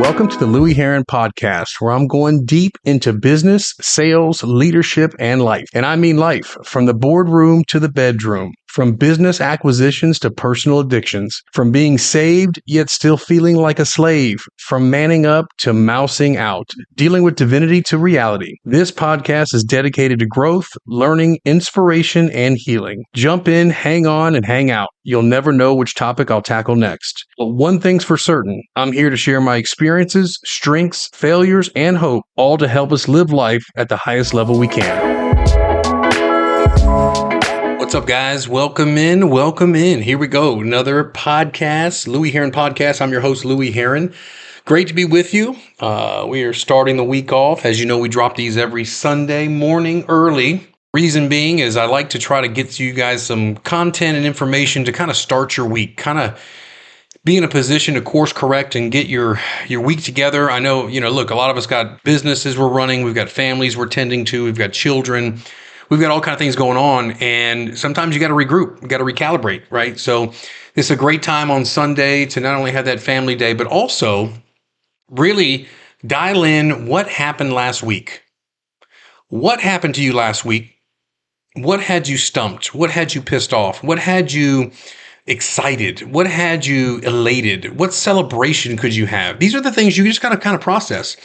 Welcome to the Louie Herron Podcast, where I'm going deep into business, sales, leadership, and life. And I mean life, from the boardroom to the bedroom, from business acquisitions to personal addictions, from being saved yet still feeling like a slave, from manning up to mousing out, dealing with divinity to reality. This podcast is dedicated to growth, learning, inspiration, and healing. Jump in, hang on, and hang out. You'll never know which topic I'll tackle next. But one thing's for certain, I'm here to share my experiences, strengths, failures, and hope, all to help us live life at the highest level we can. What's up, guys? Welcome in. Here we go. Another podcast, Louie Herron Podcast. I'm your host, Louie Herron. Great to be with you. We are starting the week off. As you know, we drop these every Sunday morning early. Reason being is I like to try to get to you guys some content and information to kind of start your week, kind of be in a position to course correct and get your week together. I know, look, a lot of us got businesses we're running. We've got families we're tending to. We've got children. We've got all kinds of things going on. And sometimes you got to regroup, you got to recalibrate, right? So it's a great time on Sunday to not only have that family day, but also really dial in what happened last week. What happened to you last week? What had you stumped? What had you pissed off? What had you excited? What had you elated? What celebration could you have? These are the things you just got to kind of process.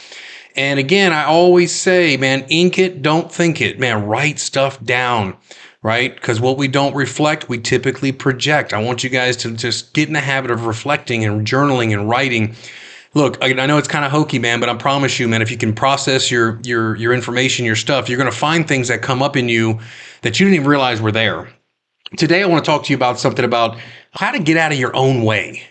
And again, I always say, man, ink it, don't think it. Man, write stuff down, right? Because what we don't reflect, we typically project. I want you guys to just get in the habit of reflecting and journaling and writing. Look, I know it's kind of hokey, man, but I promise you, man, if you can process your information, your stuff, you're going to find things that come up in you that you didn't even realize were there. Today, I want to talk to you about something about how to get out of your own way.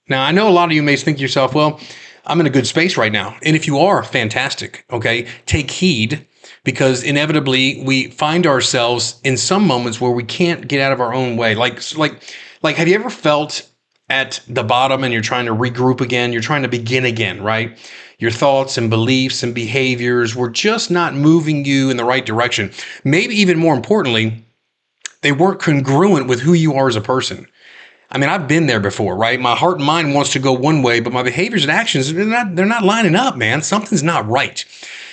Now, I know a lot of you may think to yourself, well, I'm in a good space right now. And if you are, fantastic, okay? Take heed, because inevitably we find ourselves in some moments where we can't get out of our own way. Like, have you ever felt at the bottom and you're trying to regroup again? You're trying to begin again, right? Your thoughts and beliefs and behaviors were just not moving you in the right direction. Maybe even more importantly, they weren't congruent with who you are as a person. I mean, I've been there before, right? My heart and mind wants to go one way, but my behaviors and actions, they're not lining up, man. Something's not right.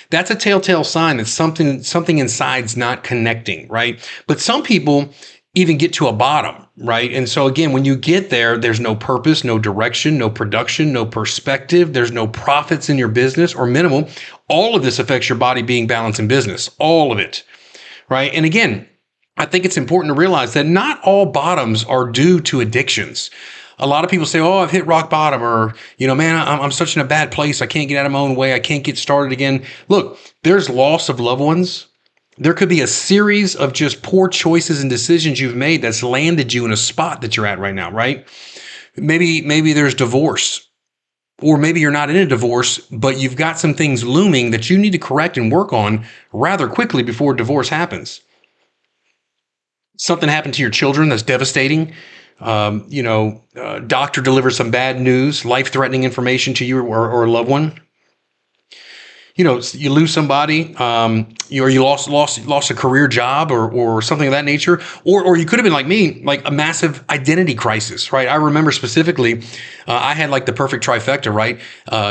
That's a telltale sign that something inside's not connecting, right? But some people even get to a bottom, right? And so again, when you get there, there's no purpose, no direction, no production, no perspective. There's no profits in your business or minimal. All of this affects your body being balanced in business, all of it, right? And again, I think it's important to realize that not all bottoms are due to addictions. A lot of people say, oh, I've hit rock bottom, or, man, I'm such in a bad place. I can't get out of my own way. I can't get started again. Look, there's loss of loved ones. There could be a series of just poor choices and decisions you've made that's landed you in a spot that you're at right now, right? Maybe there's divorce, or maybe you're not in a divorce, but you've got some things looming that you need to correct and work on rather quickly before divorce happens. Something happened to your children that's devastating. Doctor delivers some bad news, life-threatening information to you or a loved one. You lose somebody, or you lost a career job or something of that nature, or you could have been like me, like a massive identity crisis, right? I remember specifically, I had like the perfect trifecta, right?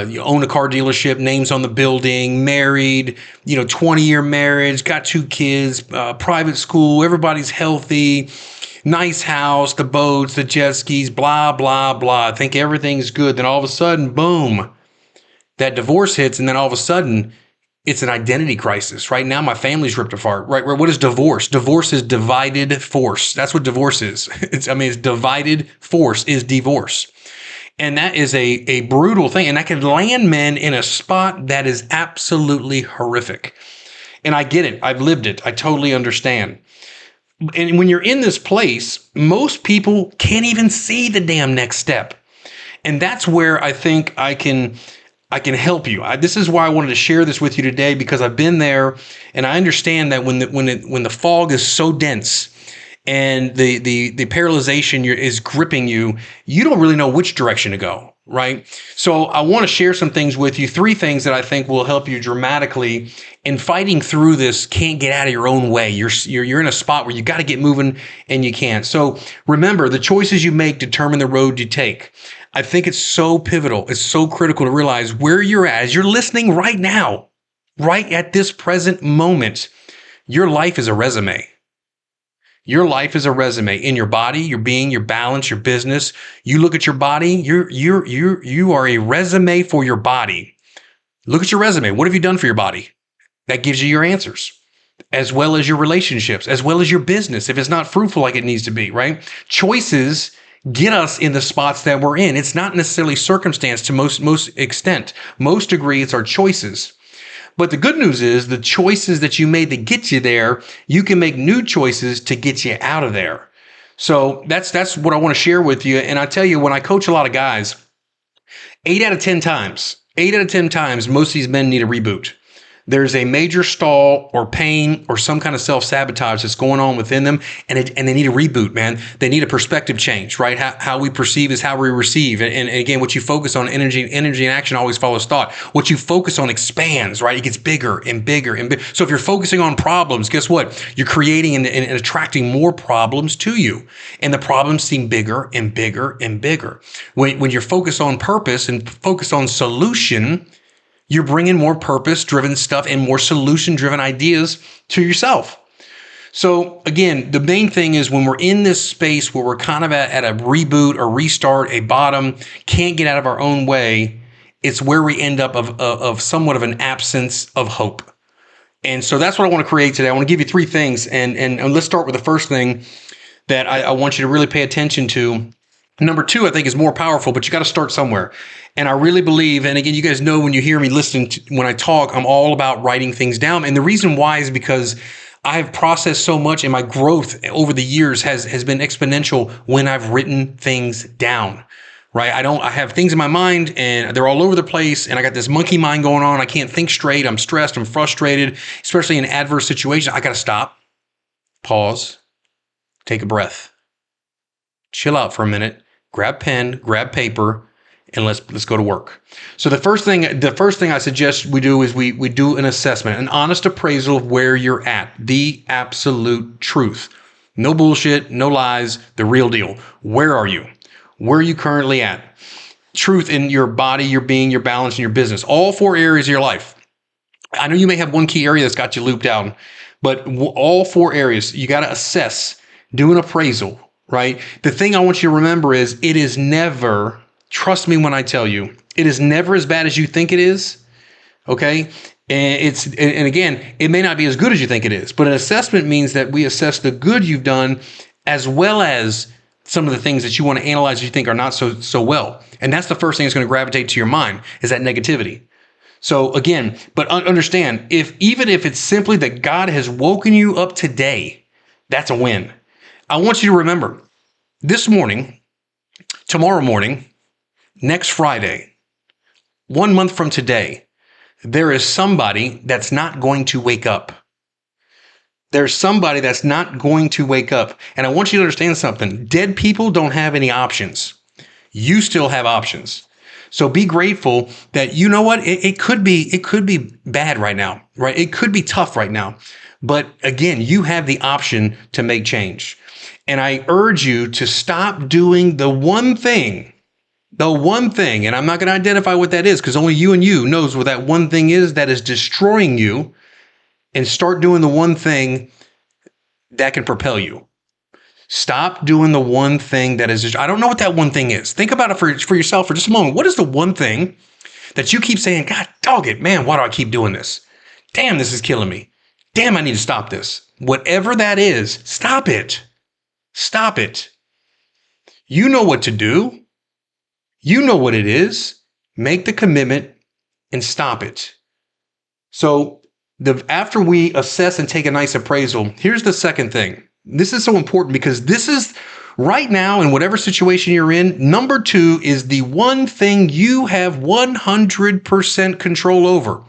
You own a car dealership, names on the building, married, 20-year marriage, got 2 kids, private school, everybody's healthy, nice house, the boats, the jet skis, blah, blah, blah. I think everything's good. Then all of a sudden, boom. That divorce hits, and then all of a sudden, it's an identity crisis. Right now, my family's ripped apart. Right? What is divorce? Divorce is divided force. That's what divorce is. It's divided force is divorce. And that is a brutal thing. And that can land men in a spot that is absolutely horrific. And I get it. I've lived it. I totally understand. And when you're in this place, most people can't even see the damn next step. And that's where I think I can help you. This is why I wanted to share this with you today, because I've been there and I understand that when the fog is so dense and the paralyzation is gripping you, you don't really know which direction to go. right? So I want to share some things with you, 3 things that I think will help you dramatically in fighting through this can't get out of your own way. You're in a spot where you got to get moving and you can't. So remember, the choices you make determine the road you take. I think it's so pivotal. It's so critical to realize where you're at as you're listening right now, right at this present moment. Your life is a resume. Your life is a resume in your body, your being, your balance, your business. You look at your body, you are a resume for your body. Look at your resume. What have you done for your body? That gives you your answers, as well as your relationships, as well as your business, if it's not fruitful like it needs to be, right? Choices get us in the spots that we're in. It's not necessarily circumstance to most extent. Most degree, it's our choices. But the good news is the choices that you made that get you there, you can make new choices to get you out of there. So that's what I want to share with you. And I tell you, when I coach a lot of guys, 8 out of 10 times, most of these men need a reboot. There's a major stall or pain or some kind of self-sabotage that's going on within them, and they need a reboot, man. They need a perspective change, right? How we perceive is how we receive. And again, what you focus on, energy and action always follows thought. What you focus on expands, right? It gets bigger and bigger and bigger. So if you're focusing on problems, guess what? You're creating and attracting more problems to you. And the problems seem bigger and bigger and bigger. When you're focused on purpose and focused on solution, you're bringing more purpose-driven stuff and more solution-driven ideas to yourself. So again, the main thing is when we're in this space where we're kind of at a reboot or restart, a bottom, can't get out of our own way, it's where we end up of somewhat of an absence of hope. And so that's what I want to create today. I want to give you 3 things. And let's start with the first thing that I want you to really pay attention to. Number 2, I think, is more powerful, but you got to start somewhere. And I really believe, and again, you guys know when you hear me listen when I talk, I'm all about writing things down. And the reason why is because I've processed so much, and my growth over the years has been exponential when I've written things down, right? I have things in my mind and they're all over the place, and I got this monkey mind going on. I can't think straight. I'm stressed. I'm frustrated, especially in adverse situations. I got to stop, pause, take a breath, chill out for a minute, grab pen, grab paper, and let's go to work. So the first thing I suggest we do is we do an assessment, an honest appraisal of where you're at, the absolute truth. No bullshit, no lies, the real deal. Where are you? Where are you currently at? Truth in your body, your being, your balance, and your business. All 4 areas of your life. I know you may have one key area that's got you looped out, but all 4 areas, you got to assess, do an appraisal, right? The thing I want you to remember is it is never, trust me when I tell you, it is never as bad as you think it is, okay? And again, it may not be as good as you think it is, but an assessment means that we assess the good you've done as well as some of the things that you want to analyze that you think are not so well. And that's the first thing that's going to gravitate to your mind is that negativity. So again, but understand, even if it's simply that God has woken you up today, that's a win. I want you to remember this morning, tomorrow morning, next Friday, 1 month from today, there is somebody that's not going to wake up. There's somebody that's not going to wake up. And I want you to understand something. Dead people don't have any options. You still have options. So be grateful that, you know what, it could be bad right now, right? It could be tough right now. But again, you have the option to make change. And I urge you to stop doing the one thing, and I'm not going to identify what that is because only you and you knows what that one thing is that is destroying you, and start doing the one thing that can propel you. Stop doing the one thing that is, I don't know what that one thing is. Think about it for yourself for just a moment. What is the one thing that you keep saying, God dog it, man, why do I keep doing this? Damn, this is killing me. Damn, I need to stop this. Whatever that is, stop it. Stop it. You know what to do. You know what it is. Make the commitment and stop it. So after we assess and take a nice appraisal, here's the second thing. This is so important because this is right now in whatever situation you're in. Number 2 is the one thing you have 100% control over.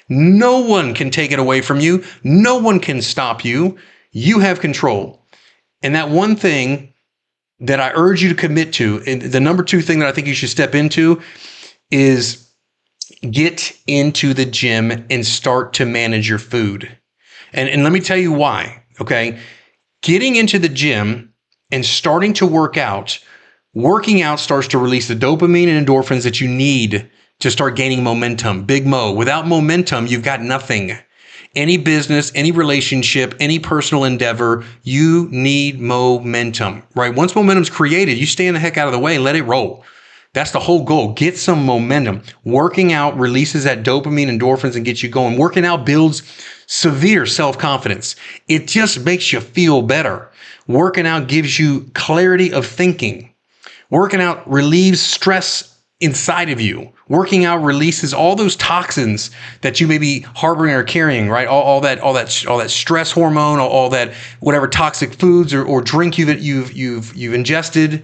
No one can take it away from you. No one can stop you. You have control. And that one thing that I urge you to commit to, and the number 2 thing that I think you should step into is get into the gym and start to manage your food. And let me tell you why, okay? Getting into the gym and starting to working out starts to release the dopamine and endorphins that you need to start gaining momentum. Big Mo. Without momentum, you've got nothing. Any business, any relationship, any personal endeavor, you need momentum, right? Once momentum's created, you stand the heck out of the way and let it roll. That's the whole goal. Get some momentum. Working out releases that dopamine, endorphins, and gets you going. Working out builds severe self-confidence. It just makes you feel better. Working out gives you clarity of thinking. Working out relieves stress inside of you. Working out releases all those toxins that you may be harboring or carrying, right? All that stress hormone, all that whatever toxic foods or drink you've ingested.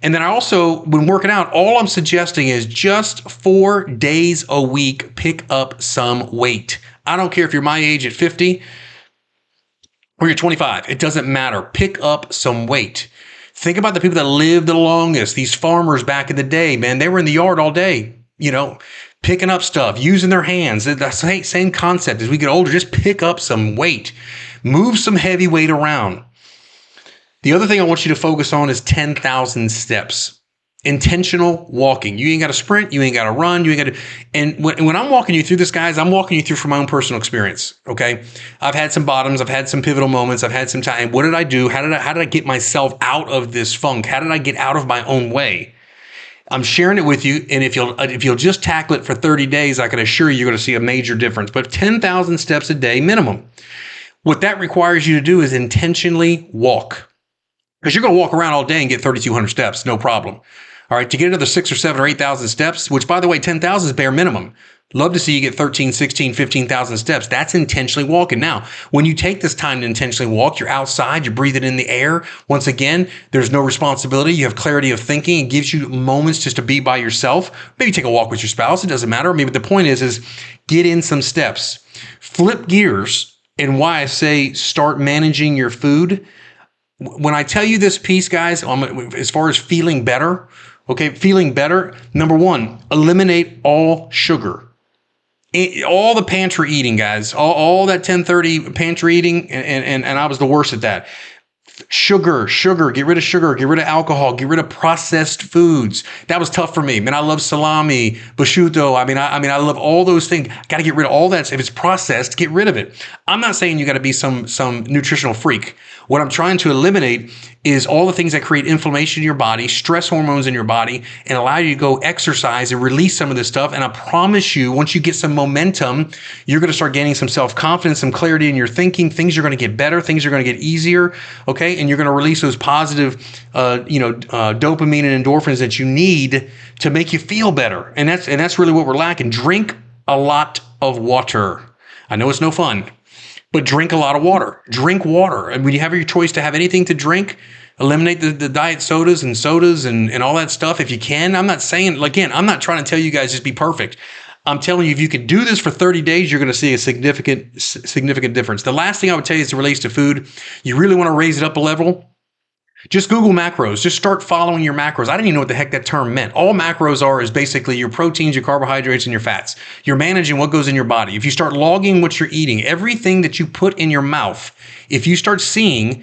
And then I also, when working out, all I'm suggesting is just 4 days a week, pick up some weight. I don't care if you're my age at 50 or you're 25. It doesn't matter. Pick up some weight. Think about the people that lived the longest. These farmers back in the day, man, they were in the yard all day, picking up stuff, using their hands. The same concept. As we get older, just pick up some weight. Move some heavy weight around. The other thing I want you to focus on is 10,000 steps. Intentional walking. You ain't got to sprint. You ain't got to run. You ain't got to. And when I'm walking you through this, guys, I'm walking you through from my own personal experience. Okay. I've had some bottoms. I've had some pivotal moments. I've had some time. What did I do? How did I get myself out of this funk? How did I get out of my own way? I'm sharing it with you. And if you'll just tackle it for 30 days, I can assure you, you're going to see a major difference. But 10,000 steps a day minimum. What that requires you to do is intentionally walk. Because you're going to walk around all day and get 3,200 steps, no problem. All right, to get another 6 or 7 or 8,000 steps, which by the way, 10,000 is bare minimum. Love to see you get 13, 16, 15,000 steps. That's intentionally walking. Now, when you take this time to intentionally walk, you're outside, you're breathing in the air. Once again, there's no responsibility. You have clarity of thinking. It gives you moments just to be by yourself. Maybe take a walk with your spouse. It doesn't matter. Maybe the point is get in some steps. Flip gears, and why I say start managing your food. When I tell you this piece, guys, as far as feeling better, feeling better, number 1, eliminate all sugar. All the pantry eating, guys, all that 10:30 pantry eating, and I was the worst at that. Sugar, get rid of sugar, get rid of alcohol, get rid of processed foods. That was tough for me. Man, I love salami, prosciutto. I mean, I love all those things. Got to get rid of all that. If it's processed, get rid of it. I'm not saying you got to be some nutritional freak. What I'm trying to eliminate is all the things that create inflammation in your body, stress hormones in your body, and allow you to go exercise and release some of this stuff. And I promise you, once you get some momentum, you're going to start gaining some self-confidence, some clarity in your thinking. Things are going to get better. Things are going to get easier. Okay. And you're going to release those positive, dopamine and endorphins that you need to make you feel better. And that's really what we're lacking. Drink a lot of water. I know it's no fun, but drink a lot of water. Drink water. And when you have your choice to have anything to drink, eliminate the diet sodas and all that stuff if you can. I'm not saying, again, I'm not trying to tell you guys just be perfect. I'm telling you, if you could do this for 30 days, you're going to see a significant difference. The last thing I would tell you is it relates to food. You really want to raise it up a level. Just Google macros. Just start following your macros. I didn't even know what the heck that term meant. All macros is basically your proteins, your carbohydrates, and your fats. You're managing what goes in your body. If you start logging what you're eating, everything that you put in your mouth, if you start seeing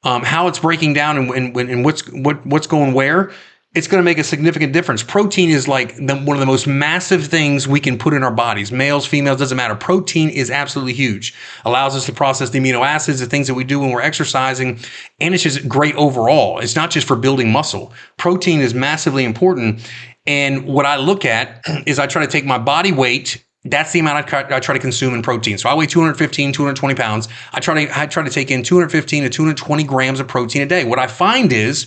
how it's breaking down and what's going where, it's going to make a significant difference. Protein is like one of the most massive things we can put in our bodies. Males, females, doesn't matter. Protein is absolutely huge. Allows us to process the amino acids, the things that we do when we're exercising. And it's just great overall. It's not just for building muscle. Protein is massively important. And what I look at is I try to take my body weight. That's the amount I try to consume in protein. So I weigh 215, 220 pounds. I try to take in 215 to 220 grams of protein a day. What I find is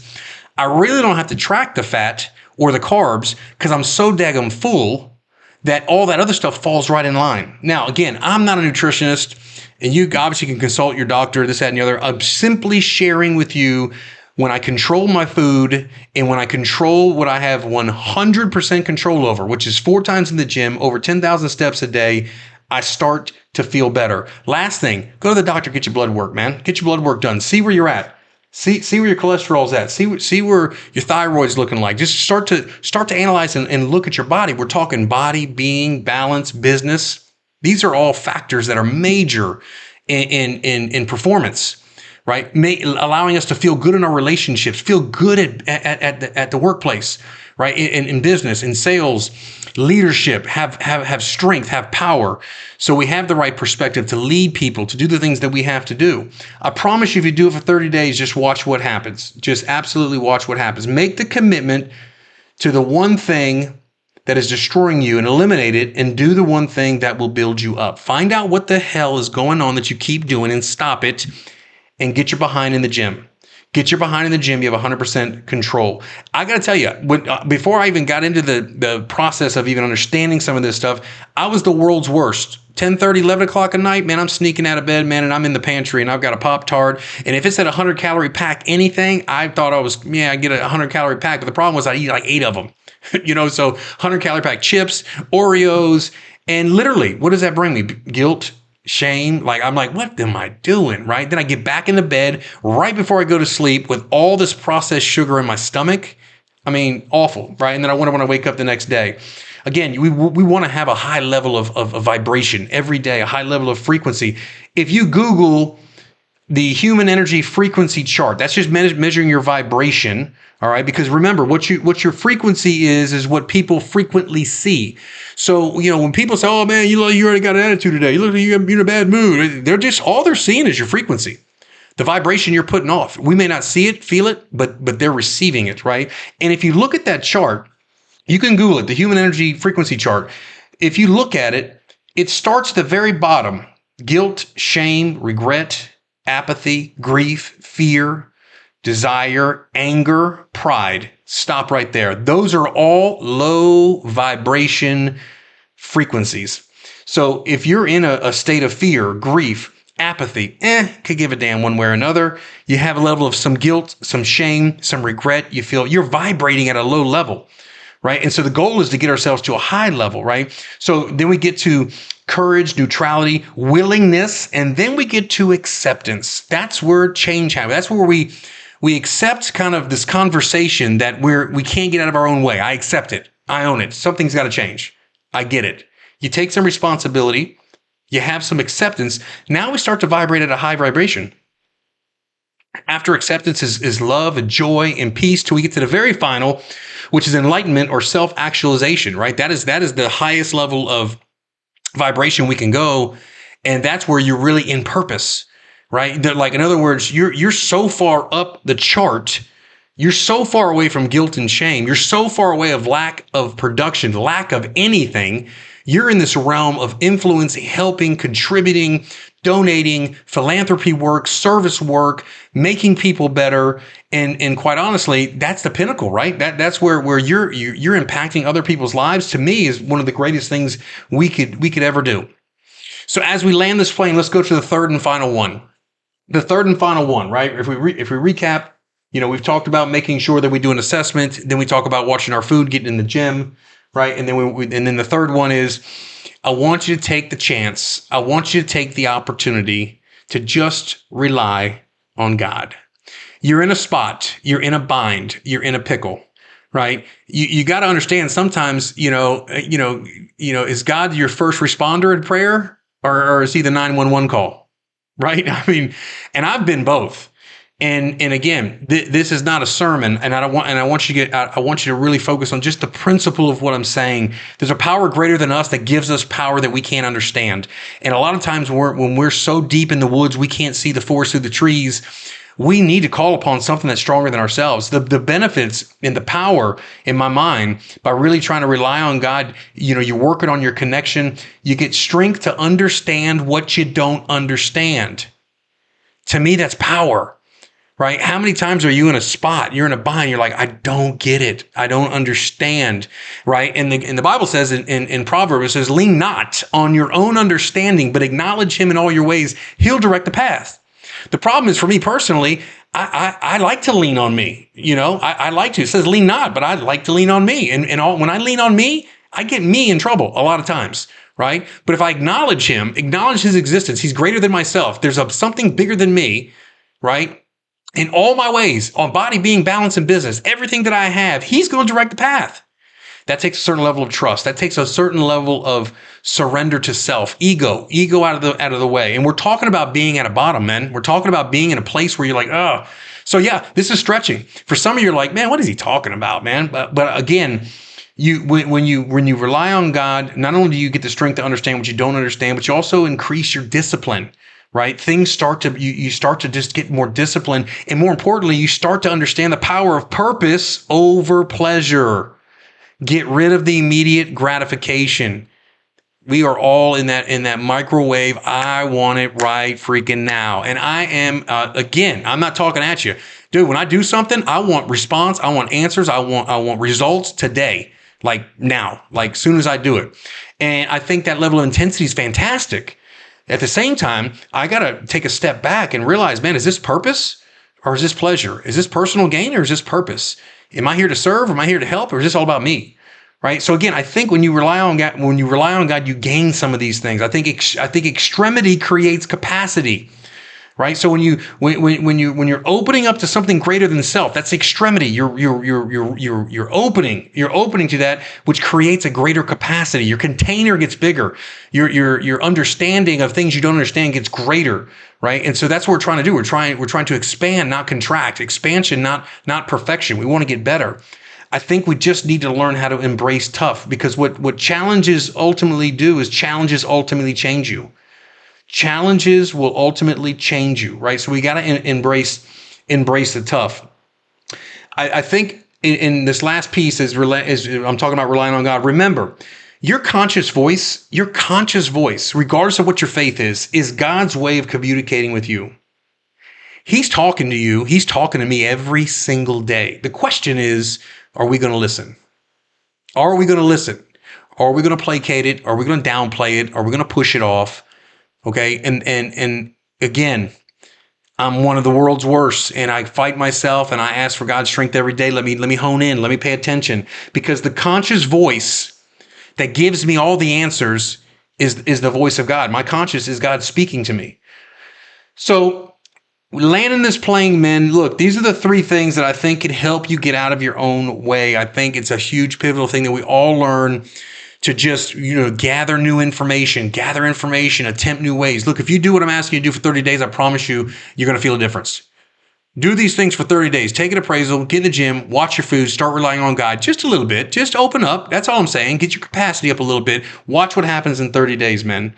I really don't have to track the fat or the carbs because I'm so daggum full that all that other stuff falls right in line. Now, again, I'm not a nutritionist, and you obviously can consult your doctor, this, that, and the other. I'm simply sharing with you when I control my food and when I control what I have 100% control over, which is 4 times in the gym, over 10,000 steps a day, I start to feel better. Last thing, go to the doctor, get your blood work, man. Get your blood work done. See where you're at. See where your cholesterol's at. See where your thyroid's looking like. Just start to analyze and look at your body. We're talking body, being, balance, business. These are all factors that are major in performance, right? Allowing us to feel good in our relationships, feel good at the workplace, right? In business, in sales, leadership, have strength, have power. So we have the right perspective to lead people, to do the things that we have to do. I promise you, if you do it for 30 days, just watch what happens. Just absolutely watch what happens. Make the commitment to the one thing that is destroying you and eliminate it, and do the one thing that will build you up. Find out what the hell is going on that you keep doing and stop it, and get your behind in the gym. Get your behind in the gym. You have 100% control. I got to tell you, before I even got into the process of even understanding some of this stuff, I was the world's worst. 10:30, 11 o'clock at night, man, I'm sneaking out of bed, man, and I'm in the pantry, and I've got a Pop-Tart. And if it's at 100-calorie pack anything, I thought I get a 100-calorie pack. But the problem was I eat like 8 of them. So 100-calorie pack chips, Oreos, and literally, what does that bring me? Guilt, shame. I'm like, what am I doing? Right? Then I get back into bed right before I go to sleep with all this processed sugar in my stomach. I mean, awful, right? And then I wonder when I wake up the next day. Again, we want to have a high level of vibration every day, a high level of frequency. If you Google the human energy frequency chart, that's just measuring your vibration. All right. Because remember, what your frequency is what people frequently see. So, when people say, oh man, you already got an attitude today. You look like you're in a bad mood. All they're seeing is your frequency, the vibration you're putting off. We may not see it, feel it, but they're receiving it. Right. And if you look at that chart, you can Google it, the human energy frequency chart. If you look at it, it starts at the very bottom: guilt, shame, regret, apathy, grief, fear, desire, anger, pride. Stop right there. Those are all low vibration frequencies. So if you're in a state of fear, grief, apathy, could give a damn one way or another. You have a level of some guilt, some shame, some regret. You feel you're vibrating at a low level, right? And so the goal is to get ourselves to a high level, right? So then we get to courage, neutrality, willingness, and then we get to acceptance. That's where change happens. That's where we accept kind of this conversation that we can't get out of our own way. I accept it. I own it. Something's got to change. I get it. You take some responsibility. You have some acceptance. Now we start to vibrate at a high vibration. After acceptance is love and joy and peace, till we get to the very final, which is enlightenment or self-actualization, right? That is the highest level of vibration we can go. And that's where you're really in purpose, right? In other words, you're so far up the chart. You're so far away from guilt and shame. You're so far away of lack of production, lack of anything. You're in this realm of influence, helping, contributing, donating, philanthropy work, service work, making people better. And quite honestly, that's the pinnacle, right? That's where you're impacting other people's lives. To me, is one of the greatest things we could ever do. So as we land this plane, let's go to the third and final one. The third and final one, right? If we recap, we've talked about making sure that we do an assessment. Then we talk about watching our food, getting in the gym, right? And then and then the third one is, I want you to take the chance. I want you to take the opportunity to just rely on God. You're in a spot. You're in a bind. You're in a pickle, right? You got to understand. Sometimes, is God your first responder in prayer, or is he the 911 call, right? I mean, and I've been both. And again, this is not a sermon, and I want you to really focus on just the principle of what I'm saying. There's a power greater than us that gives us power that we can't understand. And a lot of times when we're so deep in the woods, we can't see the forest through the trees. We need to call upon something that's stronger than ourselves. The benefits and the power in my mind by really trying to rely on God, you're working on your connection. You get strength to understand what you don't understand. To me, that's power. Right? How many times are you in a spot, you're in a bind, you're like, I don't get it. I don't understand. Right? And the Bible says in Proverbs, it says, lean not on your own understanding, but acknowledge him in all your ways. He'll direct the path. The problem is, for me personally, I like to lean on me. I like to. It says lean not, but I like to lean on me. And when I lean on me, I get me in trouble a lot of times. Right? But if I acknowledge him, acknowledge his existence, he's greater than myself. There's something bigger than me. Right? in all my ways, on body, being, balance, and business, everything that I have, he's going to direct the path. That takes a certain level of trust. That takes a certain level of surrender to self, ego out of the way. And we're talking about being at a bottom, man. We're talking about being in a place where you're like, oh. So yeah, this is stretching. For some of you, you're like, man, what is he talking about, man? But again, when you rely on God, not only do you get the strength to understand what you don't understand, but you also increase your discipline. Right? Things you start to just get more disciplined. And more importantly, you start to understand the power of purpose over pleasure. Get rid of the immediate gratification. We are all in that microwave. I want it right freaking now. And I am, again, I'm not talking at you. Dude, when I do something, I want response. I want answers. I want results today. Like now, like soon as I do it. And I think that level of intensity is fantastic. At the same time, I got to take a step back and realize, man, is this purpose or is this pleasure? Is this personal gain or is this purpose? Am I here to serve? Or am I here to help? Or is this all about me? Right. So again, I think when you rely on God, you gain some of these things. I think extremity creates capacity. Right. So when you're opening up to something greater than self, that's extremity. You're opening to that, which creates a greater capacity. Your container gets bigger. Your understanding of things you don't understand gets greater. Right. And so that's what we're trying to do. We're trying to expand, not contract. Expansion, not perfection. We want to get better. I think we just need to learn how to embrace tough, because what challenges ultimately do is challenges ultimately change you. Challenges will ultimately change you, right? So we got to embrace the tough. I think in this last piece is I'm talking about relying on God. Remember, your conscious voice, regardless of what your faith is God's way of communicating with you. He's talking to you. He's talking to me every single day. The question is, are we going to listen? Are we going to listen? Are we going to placate it? Are we going to downplay it? Are we going to push it off? Okay. And again, I'm one of the world's worst, and I fight myself and I ask for God's strength every day. Let me hone in. Let me pay attention, because the conscious voice that gives me all the answers is the voice of God. My conscious is God speaking to me. So landing this plane, men, look, these are the three things that I think can help you get out of your own way. I think it's a huge pivotal thing that we all learn to just, gather new information, attempt new ways. Look, if you do what I'm asking you to do for 30 days, I promise you, you're going to feel a difference. Do these things for 30 days. Take an appraisal, get in the gym, watch your food, start relying on God just a little bit. Just open up. That's all I'm saying. Get your capacity up a little bit. Watch what happens in 30 days, men.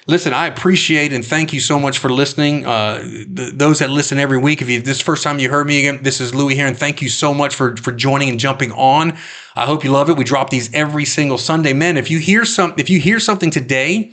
Listen, I appreciate and thank you so much for listening. Those that listen every week, if this is the first time you heard me again, this is Louie Herron. Thank you so much for joining and jumping on. I hope you love it. We drop these every single Sunday. Men, if you hear something today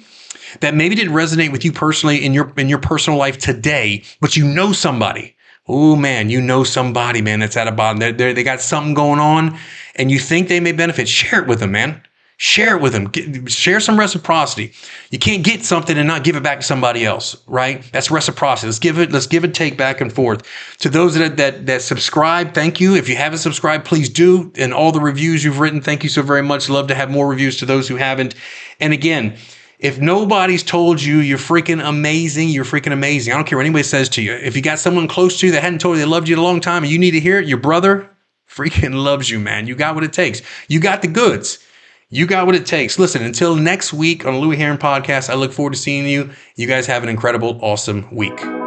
that maybe didn't resonate with you personally in your personal life today, but you know somebody. Oh man, somebody, man, that's at a bottom. They got something going on and you think they may benefit. Share it with them, man. Share it with them. Share some reciprocity. You can't get something and not give it back to somebody else, right? That's reciprocity. Let's give it take back and forth. To those that subscribe, thank you. If you haven't subscribed, please do. And all the reviews you've written, thank you so very much. Love to have more reviews to those who haven't. And again, if nobody's told you you're freaking amazing, you're freaking amazing. I don't care what anybody says to you. If you got someone close to you that hadn't told you they loved you in a long time and you need to hear it, your brother freaking loves you, man. You got what it takes. You got the goods. You got what it takes. Listen, until next week on the Louie Herron Podcast, I look forward to seeing you. You guys have an incredible, awesome week.